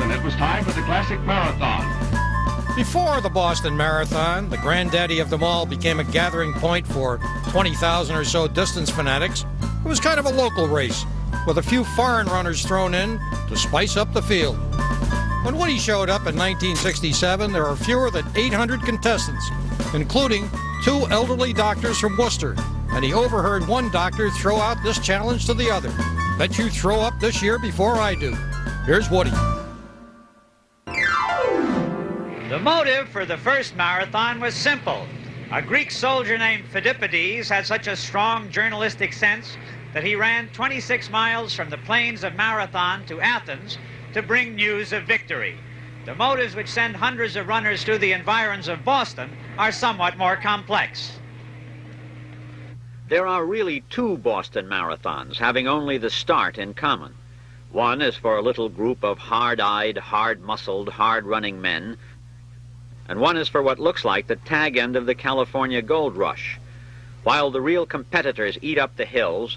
and it was time for the Classic Marathon. Before the Boston Marathon, the granddaddy of them all became a gathering point for 20,000 or so distance fanatics. It was kind of a local race, with a few foreign runners thrown in to spice up the field. When Woodie showed up in 1967, there were fewer than 800 contestants, including 2 elderly doctors from Worcester, and he overheard one doctor throw out this challenge to the other. Bet you throw up this year before I do. Here's Woodie. The motive for the first marathon was simple. A Greek soldier named Phidippides had such a strong journalistic sense that he ran 26 miles from the plains of Marathon to Athens to bring news of victory. The motives which send hundreds of runners through the environs of Boston are somewhat more complex. There are really 2 Boston marathons having only the start in common. One is for a little group of hard-eyed, hard-muscled, hard-running men, and one is for what looks like the tag end of the California gold rush. While the real competitors eat up the hills,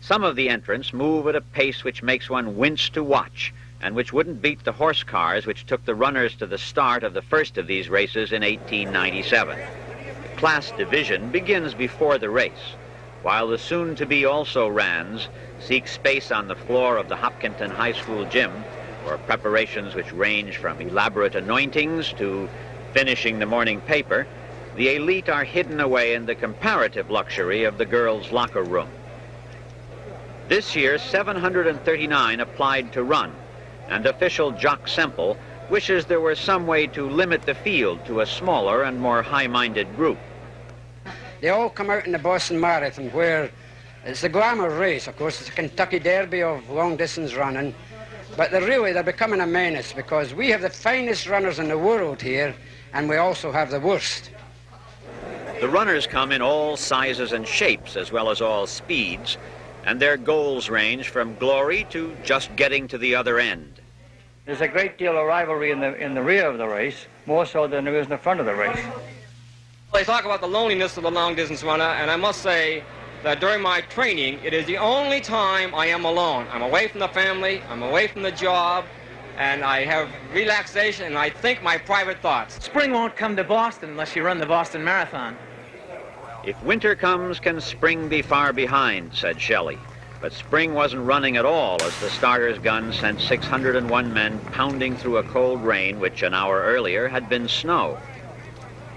some of the entrants move at a pace which makes one wince to watch, and which wouldn't beat the horse cars which took the runners to the start of the first of these races in 1897. The class division begins before the race, while the soon-to-be also-rans seek space on the floor of the Hopkinton High School gym for preparations which range from elaborate anointings to finishing the morning paper. The elite are hidden away in the comparative luxury of the girls' locker room. This year, 739 applied to run, and official Jock Semple wishes there were some way to limit the field to a smaller and more high-minded group. They all come out in the Boston Marathon, where it's the glamour race. Of course, it's a Kentucky Derby of long-distance running, but they're becoming a menace because we have the finest runners in the world here, and we also have the worst. The runners come in all sizes and shapes, as well as all speeds, and their goals range from glory to just getting to the other end. There's a great deal of rivalry in the rear of the race, more so than there is in the front of the race. They talk about the loneliness of the long-distance runner, and I must say that during my training, it is the only time I am alone. I'm away from the family, I'm away from the job, and I have relaxation, and I think my private thoughts. Spring won't come to Boston unless you run the Boston Marathon. If winter comes, can spring be far behind, said Shelley. But spring wasn't running at all as the starter's gun sent 601 men pounding through a cold rain which an hour earlier had been snow.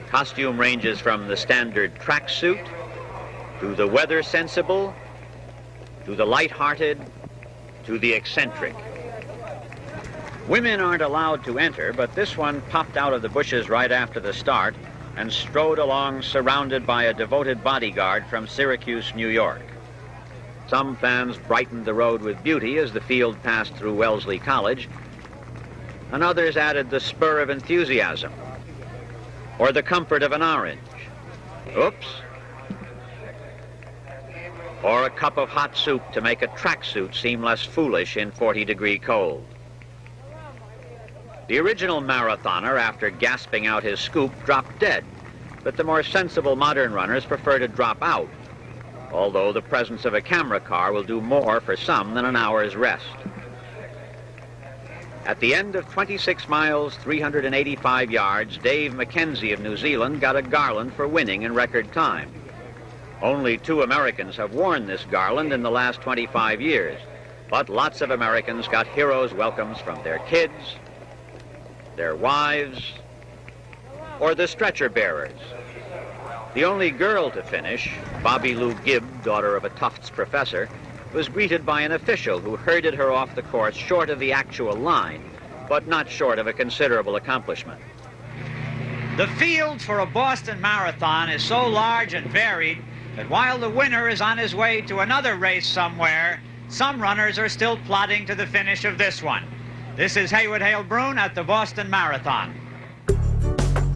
Costume ranges from the standard tracksuit to the weather-sensible to the light-hearted to the eccentric. Women aren't allowed to enter, but this one popped out of the bushes right after the start and strode along surrounded by a devoted bodyguard from Syracuse, New York. Some fans brightened the road with beauty as the field passed through Wellesley College, and others added the spur of enthusiasm or the comfort of an orange. Oops. Or a cup of hot soup to make a tracksuit seem less foolish in 40-degree cold. The original marathoner, after gasping out his scoop, dropped dead, but the more sensible modern runners prefer to drop out, although the presence of a camera car will do more for some than an hour's rest. At the end of 26 miles, 385 yards, Dave Mackenzie of New Zealand got a garland for winning in record time. Only 2 Americans have worn this garland in the last 25 years, but lots of Americans got heroes' welcomes from their kids, their wives, or the stretcher bearers. The only girl to finish, Bobby Lou Gibb, daughter of a Tufts professor, was greeted by an official who herded her off the course short of the actual line, but not short of a considerable accomplishment. The field for a Boston Marathon is so large and varied that while the winner is on his way to another race somewhere, some runners are still plodding to the finish of this one. This is Heywood Hale Broun at the Boston Marathon.